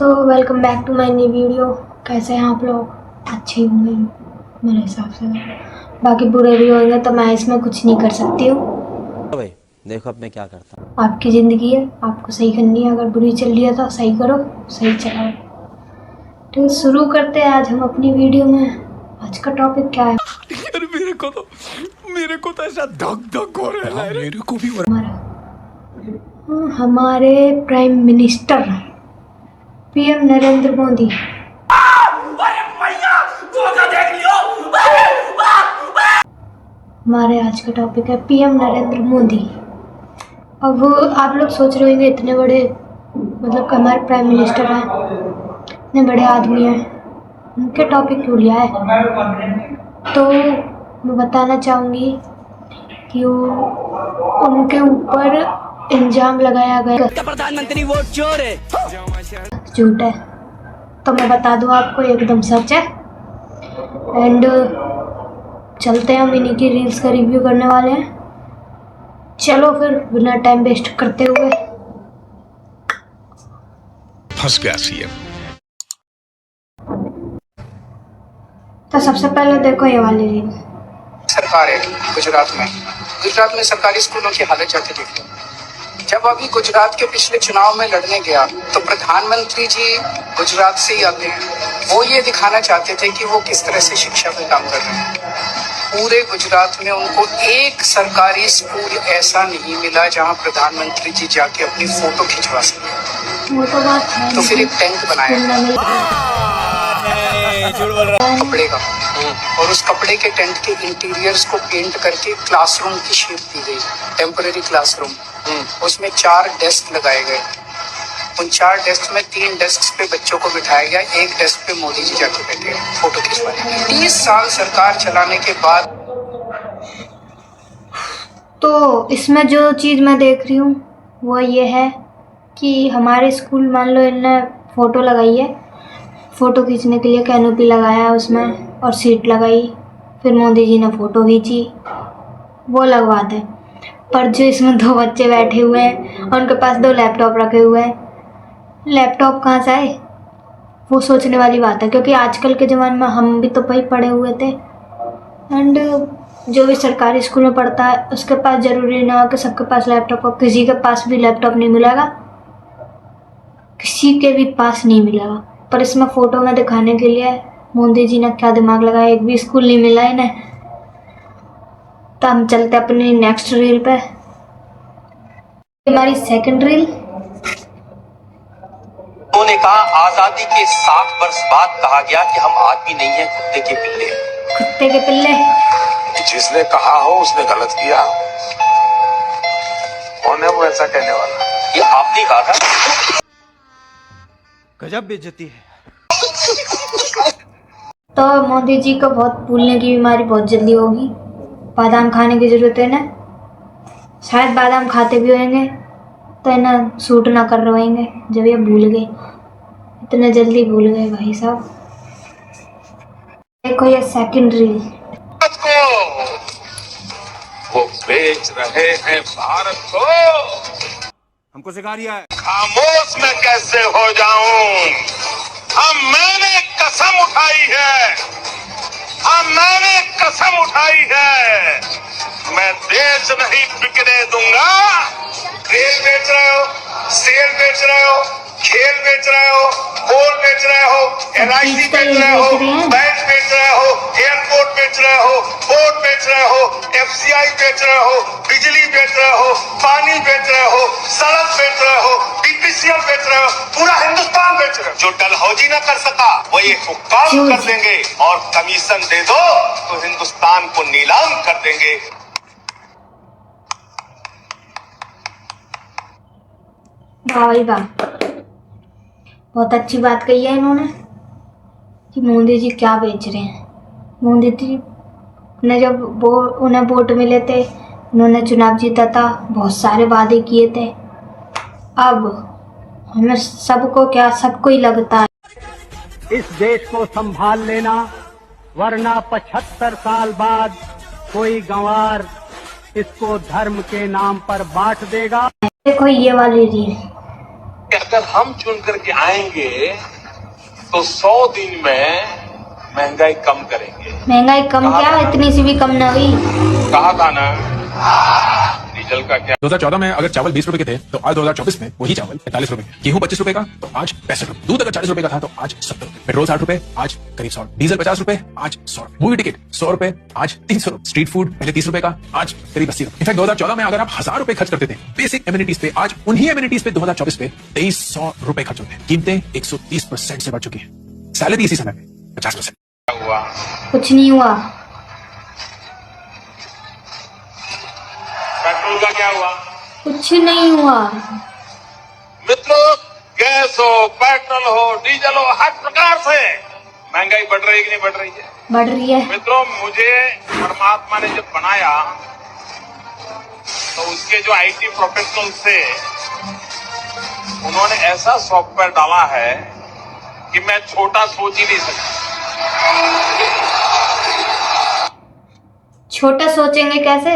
दोस्तों, welcome back to my new video. कैसे हैं आप लोग? अच्छे होंगे मेरे हिसाब से। बाकी बुरे भी होंगे तो मैं इसमें कुछ नहीं कर सकती हूँ। भाई देखो अब मैं क्या करता हूँ। आपकी ज़िंदगी है, आपको सही करनी है। अगर बुरी चल रही है तो सही करो, सही चलाओ। तो शुरू करते हैं आज हम अपनी वीडियो में। आज का टॉपिक क्या है? यार मेरे को तो ऐसा धक धक हो रहा है। मेरे को भी हमारे prime minister PM Narendra Modi. हमारे आज का टॉपिक है पीएम नरेंद्र मोदी। अब आप लोग सोच रहे होंगे इतने बड़े, मतलब कि हमारे प्राइम मिनिस्टर हैं, इतने बड़े आदमी हैं, उनके टॉपिक क्यों लिया है? तो मैं बताना चाहूँगी कि उनके ऊपर इल्ज़ाम लगाया गया प्रधानमंत्री वोट चोर है, झूठ है। तो मैं बता दूँ आपको, एकदम सच है। एंड चलते हैं, हम इन्हीं की रील्स का रिव्यू करने वाले हैं। चलो फिर बिना टाइम वेस्ट करते हुए फंस गया सीएम। तो सबसे पहले देखो ये वाली रील। सरकार है गुजरात में सरकारी स्कूलों की हालत जाके देख लो। जब अभी गुजरात के पिछले चुनाव में लड़ने गया तो प्रधानमंत्री जी गुजरात से ही आते हैं। वो ये दिखाना चाहते थे कि वो किस तरह से शिक्षा पे काम कर रहे हैं। पूरे गुजरात में उनको एक सरकारी स्कूल ऐसा नहीं मिला जहां प्रधानमंत्री जी जाके अपनी फोटो खिंचवा सके। वो तो बात है। तो फिर एक टेंट बनाया कपड़े का, और उस कपड़े के टेंट के इंटीरियर्स को पेंट करके क्लासरूम की शेप दी गई, टेम्पररी क्लासरूम। उसमें 4 डेस्क लगाए गए। उन 4 डेस्क में 3 डेस्क पे बच्चों को बिठाया गया, एक डेस्क पे मोदी जी जाके बैठे फोटो खिंचवाने। 30 साल सरकार चलाने के बाद तो इसमें जो चीज़ मैं देख रही हूँ वो ये है कि हमारे स्कूल, मान लो इनने फ़ोटो लगाई है, फ़ोटो खींचने के लिए कैनोपी लगाया उसमें और सीट लगाई, फिर मोदी जी ने फ़ोटो खींची, वो लगवा दें। पर जो इसमें 2 बच्चे बैठे हुए हैं और उनके पास 2 लैपटॉप रखे हुए हैं, लैपटॉप कहाँ से आए? वो सोचने वाली बात है, क्योंकि आजकल के ज़माने में हम भी तो भाई पढ़े हुए थे। एंड जो भी सरकारी स्कूल में पढ़ता है उसके पास ज़रूरी ना हो कि सबके पास लैपटॉप हो। किसी के पास भी लैपटॉप नहीं मिलेगा, किसी के भी पास नहीं मिलेगा। पर इसमें फ़ोटो में दिखाने के लिए मोदी जी ने क्या दिमाग लगाया, एक भी स्कूल नहीं मिला इन्हें। तो हम चलते अपनी नेक्स्ट रील पे। हमारी सेकंड रील। उन्होंने कहा आजादी के 60 वर्ष बाद कहा गया कि हम आदमी नहीं हैं, कुत्ते के पिल्ले। कुत्ते के पिल्ले। जिसने कहा हो उसने गलत किया। कौन है वो ऐसा कहने वाला? ये आपने कहा था। गजब बेइज्जती है। तो मोदी जी को बहुत भूलने की बीमारी बहुत जल्दी होगी। बादाम खाने की ज़रूरत है ना, शायद बादाम खाते भी होंगे तो इन्हें सूट ना कर रहे होंगे जब ये भूल गए, इतने जल्दी भूल गए भाई साहब। देखो ये सेकंड रील। वो बेच रहे हैं भारत को। हमको सिखा रिया है। खामोश मैं कैसे हो जाऊं? मैंने कसम उठाई है, मैंने कसम उठाई है, मैं देश नहीं बिकने दूंगा। रेल बेच रहे हो, सेल बेच रहे हो, खेल बेच रहे हो, कोल बेच रहे हो, LIC बेच रहे हो, बैंक बेच रहे हो, एयरपोर्ट बेच रहे हो, पोर्ट बेच रहे हो, FCI बेच रहे हो, बिजली बेच रहे हो, पानी बेच रहे हो, सड़क बेच रहे हो, BPCL बेच रहे हो, पूरा हिंदुस्तान बेच रहे हो। जो डलहौजी न कर सका वो ये हुक्काम कर देंगे, और कमीशन दे दो तो हिंदुस्तान को नीलाम कर देंगे। भाई वाह, बहुत अच्छी बात कही है इन्होंने कि मोदी जी क्या बेच रहे हैं। मोदी जी ने जब उन्हें वोट मिले थे, उन्होंने चुनाव जीता था, बहुत सारे वादे किए थे। अब हमें सबको क्या, सबको ही लगता है इस देश को संभाल लेना, वरना 75 साल बाद कोई गंवार इसको धर्म के नाम पर बांट देगा। देखो ये वाली रील, कि अगर हम चुन करके आएंगे तो 100 दिन में महंगाई कम करेंगे। महंगाई कम क्या, इतनी सी भी कम ना हुई। कहा था ना, डीजल का क्या। 2014 में अगर चावल 20 रुपए के थे तो आज 2024 में वही चावल 45 रुपए, गेहूं 25 रुपए का तो आज 65 रुपए, दूध अगर 40 रुपए का था तो आज 70 रुपए, पेट्रोल 60 रुपए आज करीब 100, डीजल 50 रुपए आज 100, मूवी टिकट 100 रुपए आज 300, स्ट्रीट फूड पहले 30 रुपए का आज करीब 80 रुपए। इनफैक्ट 2014 में अगर आप 1000 रुपए खर्च करते थे बेसिक एमिनिटीज पे, आज उन्हीं एमिनिटीज पे 2024 पे 2300 रुपए खर्च होते हैं। कीमतें 130% से बढ़ चुकी है, सैलरी इसी समय पे 50%। हुआ कुछ नहीं हुआ। पेट्रोल का क्या हुआ? कुछ नहीं हुआ। मित्रों, गैस हो, पेट्रोल हो, डीजल हो, हर प्रकार से महंगाई बढ़ रही है कि नहीं बढ़ रही है? बढ़ रही है। मित्रों, मुझे परमात्मा ने जब बनाया तो उसके जो आईटी प्रोफेशनल थे उन्होंने ऐसा सॉफ्टवेयर डाला है कि मैं छोटा सोच ही नहीं सकता। छोटा सोचेंगे कैसे,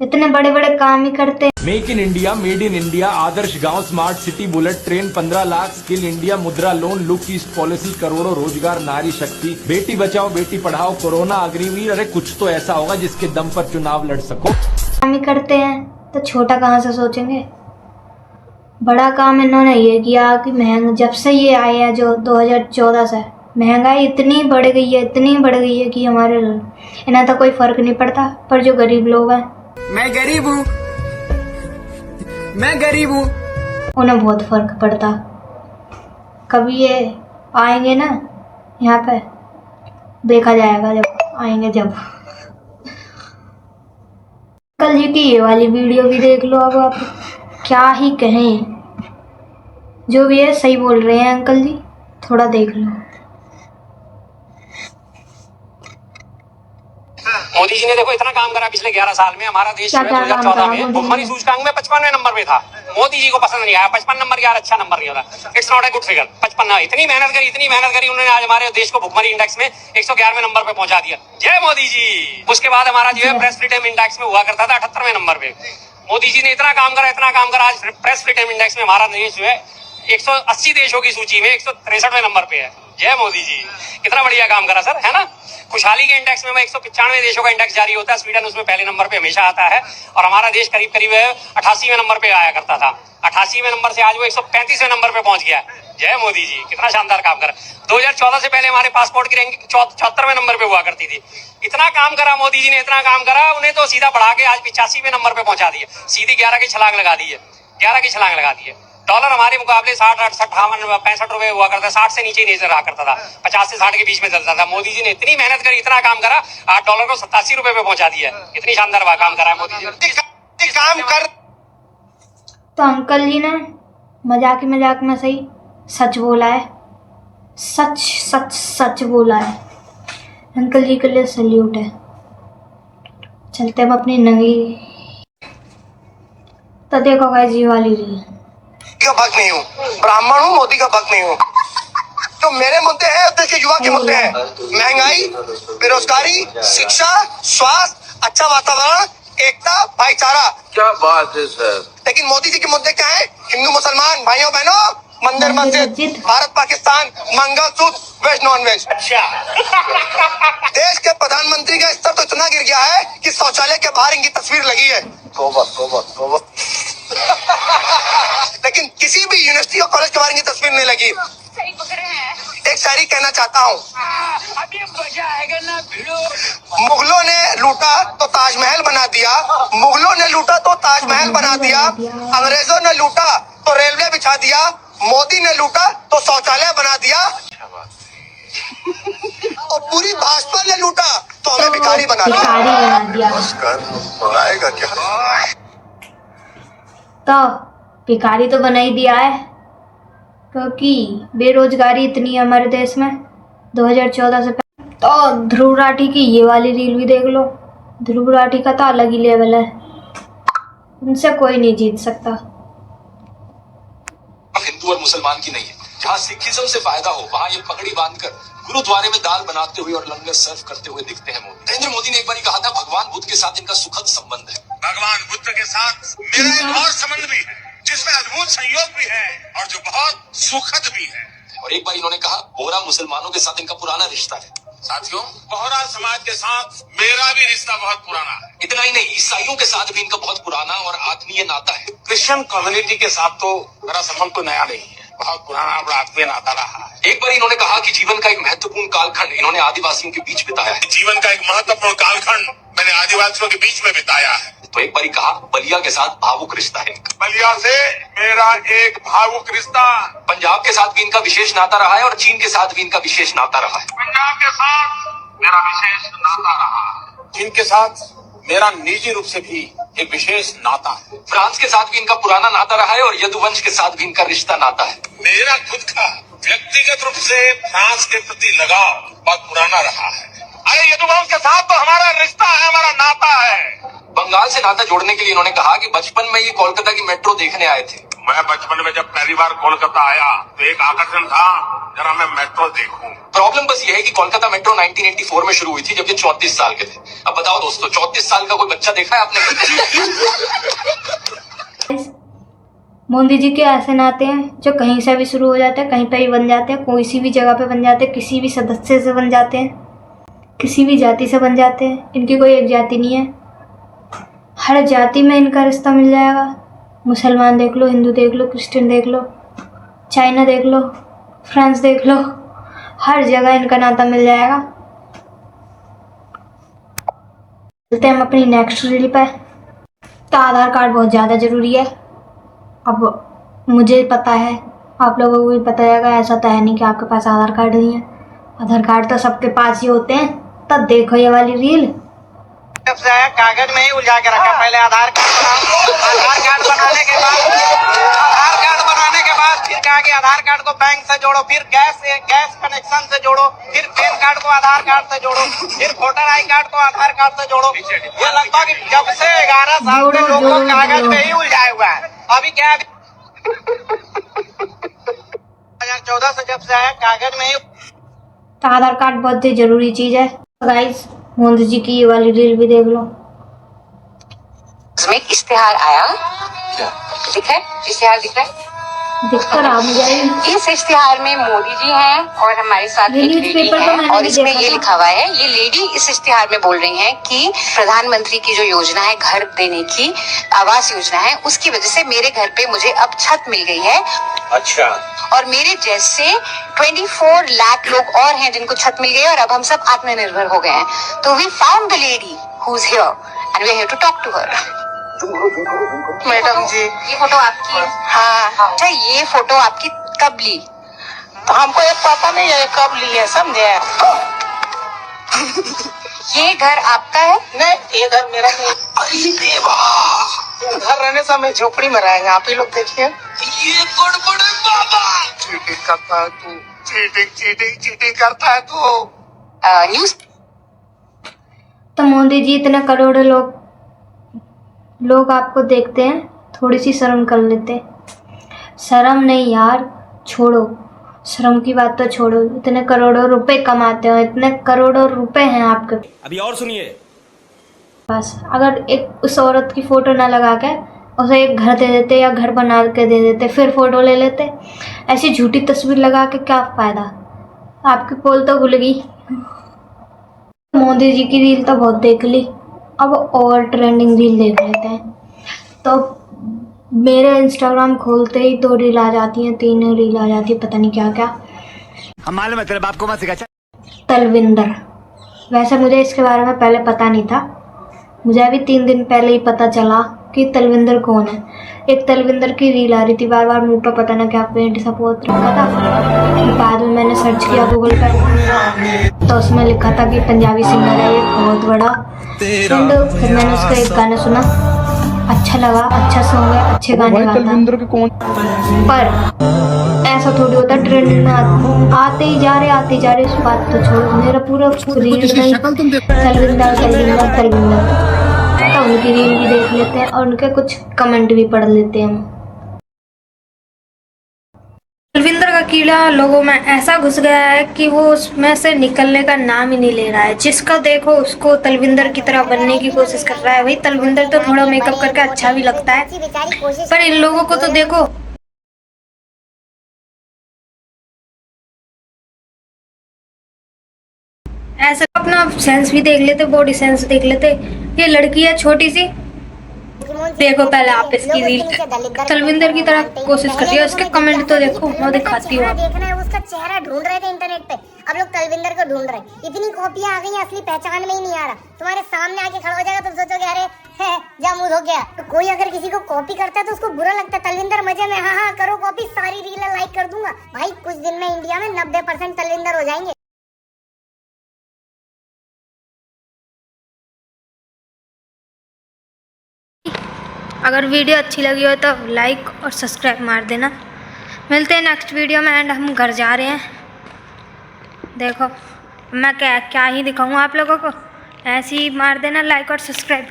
इतने बड़े बड़े काम ही करते हैं। Make in India, made in India, आदर्श गांव, smart city, bullet train, 15 lakh, skill India, Mudra loan, look east policy, करोड़ों रोजगार, नारी शक्ति, बेटी बचाओ बेटी पढ़ाओ, कोरोना अग्निवीर। अरे कुछ तो ऐसा होगा जिसके दम पर चुनाव लड़ सको। काम ही करते हैं तो छोटा कहाँ से सोचेंगे। बड़ा काम इन्होंने ये किया कि महंगा, जब से ये आए हैं जो 2014 से महंगाई इतनी बढ़ गई है, इतनी बढ़ गई है कि हमारे इन्हें तो कोई फर्क नहीं पड़ता, पर जो गरीब लोग हैं, मैं गरीब हूँ, मैं गरीब हूँ, उन्हें बहुत फर्क पड़ता। कभी ये आएंगे ना यहाँ पे, देखा जाएगा जब आएंगे। जब कल जी की ये वाली वीडियो भी देख लो। अब आप क्या ही कहें, जो भी है सही बोल रहे हैं अंकल जी, थोड़ा देख लो। मोदी जी ने देखो इतना काम करा पिछले 11 साल में। हमारा देश 2014 में भुखमरी सूचकांक में 55वें नंबर पे था। मोदी जी को पसंद नहीं आया 55 नंबर, यार अच्छा नंबर नहीं होता, it's not a good figure. 55, इतनी मेहनत करी उन्होंने, आज हमारे देश को भुखमरी इंडेक्स में 111वें नंबर पे पहुंचा दिया। जय मोदी जी। उसके बाद हमारा जो है प्रेस फ्रीडम इंडेक्स में हुआ करता था 78वें नंबर पे। मोदी जी ने इतना काम करा, आज प्रेस फ्रीडम इंडेक्स में हमारा देश जो है 180 देशों की सूची में 163वें नंबर पे है। जय मोदी जी, कितना बढ़िया काम करा सर, है ना। खुशहाली के इंडेक्स में 195 देशों का इंडेक्स जारी होता है, स्वीडन उसमें पहले नंबर पे हमेशा आता है, और हमारा देश करीब 88वें नंबर पे आया करता था। 88वें नंबर से आज वो 135वें नंबर पे पहुंच गया। जय मोदी जी, कितना शानदार काम करा। 2014 से पहले हमारे पासपोर्ट की रैंकिंग 74वें नंबर पे हुआ करती थी। इतना काम करा मोदी जी ने, इतना काम करा, उन्हें तो सीधा बढ़ा के आज 85वें नंबर पे पहुंचा दिया। सीधी 11 की छलांग लगा दी है, 11 की छलांग लगा दी है। डॉलर हमारे मुकाबले 60, 58, 65 रुपए हुआ करता, 60 से नीचे नहीं रहा करता था, 50 से 60 के बीच में चलता था। मोदी जी ने इतनी मेहनत करी, इतना काम करा, आज डॉलर को 87 रुपए पे पहुंचा दिया। इतनी शानदार काम करा है मोदी जी ने। काम कर तो अंकल जी ने मजाक में सही सच बोला है, सच बोला है। अंकल जी के लिए सल्यूट है। चलते हम अपनी नंगी। तो देखो गाइस जी वाली रील का भक्त नहीं हूँ, ब्राह्मण हूँ, मोदी का भक्त नहीं हूँ। तो मेरे मुद्दे हैं, देश के युवा के मुद्दे हैं, महंगाई, बेरोजगारी, शिक्षा, स्वास्थ्य, अच्छा वातावरण, एकता, भाईचारा। क्या बात है सर। लेकिन मोदी जी के मुद्दे क्या है? हिंदू मुसलमान भाइयों बहनों, मंदिर मस्जिद, Bharat Pakistan, mangalsutra, veg non veg. अच्छा। देश के प्रधानमंत्री का स्तर तो इतना गिर गया है कि शौचालय के बाहर इनकी तस्वीर लगी है। तौबा। लेकिन किसी भी यूनिवर्सिटी और कॉलेज के बाहर इनकी तस्वीर नहीं लगी। एक शायरी कहना चाहता हूँ, मुगलों ने लूटा तो ताजमहल बना दिया, मुगलों ने लूटा तो ताजमहल बना दिया, अंग्रेजों ने लूटा तो रेलवे बिछा दिया, मोदी ने लूटा तो शौचालय बना दिया, और पूरी भाजपा ने लूटा तो हमें भिखारी बना दिया। बनाएगा क्या? तो भिखारी तो बना ही दिया है, क्योंकि बेरोजगारी इतनी है हमारे देश में 2014 से पहले। तो ध्रुव राठी की ये वाली रील भी देख लो। ध्रुव राठी का तो अलग ही लेवल है, उनसे कोई नहीं जीत सकता। हिंदू और मुसलमान की नहीं है। जहाँ सिखिज्म से फायदा हो वहाँ ये पगड़ी बांधकर गुरुद्वारे में दाल बनाते हुए और लंगर सर्व करते हुए दिखते हैं मोदी। नरेंद्र मोदी ने एक बार कहा था, भगवान बुद्ध के साथ इनका सुखद संबंध है। भगवान बुद्ध के साथ मेरा एक और संबंध भी है, जिसमें अद्भुत संयोग भी है। सुखद भी है। और एक बार इन्होंने कहा बोहरा मुसलमानों के साथ इनका पुराना रिश्ता है। साथियों, बोहरा समाज के साथ मेरा भी रिश्ता बहुत पुराना है। इतना ही नहीं, ईसाइयों के साथ भी इनका बहुत पुराना और आत्मीय नाता है। क्रिश्चियन कम्युनिटी के साथ तो मेरा संबंध तो नया नहीं है, बहुत पुराना और आत्मीय नाता रहा है। एक बार इन्होंने कहा कि जीवन का एक महत्वपूर्ण कालखंड इन्होंने आदिवासियों के बीच बिताया है। जीवन का एक महत्वपूर्ण कालखंड मैंने आदिवासियों के बीच में बिताया है। तो एक बार कहा बलिया के साथ भावुक रिश्ता है इनका। बलिया से मेरा एक भावुक रिश्ता, पंजाब के साथ भी इनका विशेष नाता रहा है और चीन के साथ भी इनका विशेष नाता रहा है। पंजाब के साथ मेरा विशेष नाता रहा है। चीन के साथ मेरा निजी रूप से भी एक विशेश नाता है। फ्रांस के साथ भी इनका पुराना नाता रहा है और यदुवंश के साथ भी इनका रिश्ता नाता है। मेरा खुद का व्यक्तिगत रूप से फ्रांस के प्रति लगाव बहुत पुराना रहा है। अरे यदुवंश के साथ तो हमारा रिश्ता है, हमारा नाता है। बंगाल से नाता जोड़ने के लिए इन्होंने कहा कि बचपन में ये कोलकाता की मेट्रो देखने आए थे। मैं बचपन में जब पहली बार कोलकाता आया तो एक आकर्षण था, जरा मैं मेट्रो देखूं। प्रॉब्लम बस ये है कि कोलकाता मेट्रो 1984 में शुरू हुई थी जब ये 34 साल के थे। अब बताओ दोस्तों, 34 साल का कोई बच्चा देखा है आपने? मोदी जी के ऐसे नाते हैं जो कहीं से भी शुरू हो जाते हैं, कहीं पे भी बन जाते हैं, कोई सी भी जगह पे बन जाते हैं, किसी भी सदस्य से बन जाते हैं, किसी भी जाति से बन जाते हैं। इनकी कोई एक जाति नहीं है, हर जाति में इनका रिश्ता मिल जाएगा। मुसलमान देख लो, हिंदू देख लो, क्रिश्चियन देख लो, चाइना देख लो, फ्रांस देख लो, हर जगह इनका नाता मिल जाएगा। चलते हैं हम अपनी नेक्स्ट रील पे। तो आधार कार्ड बहुत ज़्यादा ज़रूरी है। अब मुझे पता है, आप लोगों को भी पता रहेगा, ऐसा तो है नहीं कि आपके पास आधार कार्ड नहीं है। आधार कार्ड तो सबके पास ही होते हैं। तब देखो ये वाली रील। जब से आया कागज में ही उलझा के रखा। पहले आधार कार्ड बनाओ, आधार कार्ड बनाने के बाद फिर कहा कि आधार कार्ड को बैंक से जोड़ो, फिर गैस कनेक्शन से जोड़ो, फिर पैन कार्ड को आधार कार्ड से जोड़ो, फिर वोटर आई कार्ड को आधार कार्ड से जोड़ो। ये लगभग जब से 11 साल से लोगों को कागज में ही उलझाया हुआ है। अभी क्या 2014 से जब से आया कागज में ही। तो आधार कार्ड बहुत ही जरूरी चीज है। गाइस, मोदी जी की ये वाली रील भी देख लो। इसमें एक इश्तिहार आया, दिख है इश्तिहार, दिख रहा है, दिखकर आ जाएगी। इस इश्तिहार में मोदी जी हैं और हमारे साथ एक लेडी है और इसमें ये लिखा हुआ है, ये लेडी इस इश्तिहार में बोल रही है कि प्रधानमंत्री की जो योजना है घर देने की, आवास योजना है, उसकी वजह से मेरे घर पे मुझे अब छत मिल गई है। अच्छा। और मेरे जैसे 24 लाख लोग और हैं जिनको छत मिल गई और अब हम सब आत्मनिर्भर हो गए हैं। तो we found the lady who is here and we are here to talk to her. Madam ji, ये फोटो आपकी है? हाँ। अच्छा, ये फोटो आपकी कब ली? तो हमको ये पता नहीं है कब ली है, समझे? ये घर आपका है? नहीं, ये घर मेरा नहीं। घर रहने से हमें झोपड़ी में रहेंगे। आप ही लोग देखिए। ये गड़बड़े बाबा। चीटिंग करता है तू, चीटिंग करता है तू। न्यूज। तो मोदी जी, इतने करोड़ों लोग आपको देखते हैं, थोड़ी सी शर्म कर लेते। शर्म नहीं यार, छोड़ो शर्म की बात तो छोड़ो। इतने करोड़ों रुपए कमाते हो, इतने करोड़ों रुपए हैं आपके। अभी और सुनिए। बस अगर एक उस औरत की फोटो ना लगा के उसे एक घर दे देते या घर बना के दे देते, फिर फोटो ले लेते। ऐसी झूठी तस्वीर लगा के क्या फायदा, आपकी पोल तो खुल गई। मोदी जी की रील तो बहुत देख ली, अब और ट्रेंडिंग रील देख लेते हैं। तो मेरे इंस्टाग्राम खोलते ही 2 रील आ जाती हैं, 3 रील आ जाती है, पता नहीं क्या क्या। हम मालूम है तेरे बाप को मत सिखा। तलविंदर, वैसे मुझे इसके बारे में पहले पता नहीं था, मुझे अभी 3 दिन पहले ही पता चला कि तलविंदर कौन है। एक तलविंदर की रील आ रही थी, बार बार मुंह पर पता ना क्या पेंट सा पोत रखा था। बाद में मैंने सर्च किया गूगल पर, तो उसमें लिखा था कि पंजाबी सिंगर है एक बहुत बड़ा। फिर मैंने उसका एक गाना सुना, अच्छा लगा, अच्छा सॉन्ग है, अच्छे गाने गाता। पर ऐसा थोड़ी होता, ट्रेंडिंग में आते ही जा रहे इस बात तो छोड़ो। मेरा पूरा रील में तलविंदर, तो उनकी रील भी देख लेते हैं और उनके कुछ कमेंट भी पढ़ लेते हैं हम। तलविंदर का कीड़ा लोगों में ऐसा घुस गया है कि वो उसमें से निकलने का नाम ही नहीं ले रहा है। जिसका देखो उसको तलविंदर की तरह बनने की कोशिश कर रहा है। वही तलविंदर तो थोड़ा मेकअप करके अच्छा भी लगता है, पर इन लोगों को तो देखो अपना सेंस भी देख लेते, बॉडी सेंस देख लेते। ये लड़की है छोटी सी, देखो पहले आप इसकी रील तलविंदर की तरह कोशिश करती है, उसके कमेंट तो देखो, मैं दिखाती हूँ। देखना है, उसका चेहरा ढूंढ रहे थे इंटरनेट पे, अब लोग तलविंदर को ढूंढ रहे। इतनी कॉपियां आ गई, असली पहचान में ही नहीं आ रहा। तुम्हारे सामने आके खड़ा हो जाएगा तो सोचोगे अरे है जामुन हो गया। तो कोई अगर किसी को कॉपी करता है तो उसको बुरा लगता है। तलविंदर मजे में, हाँ हाँ करो कॉपी, सारी रील लाइक कर दूंगा। भाई कुछ दिन में इंडिया में 90% तलविंदर हो जाएंगे। अगर वीडियो अच्छी लगी हो तो लाइक और सब्सक्राइब मार देना। मिलते हैं नेक्स्ट वीडियो में। एंड हम घर जा रहे हैं। देखो मैं क्या ही दिखाऊँ आप लोगों को, ऐसे ही मार देना लाइक और सब्सक्राइब।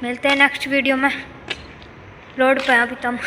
मिलते हैं नेक्स्ट वीडियो में। रोड पे अभी तुम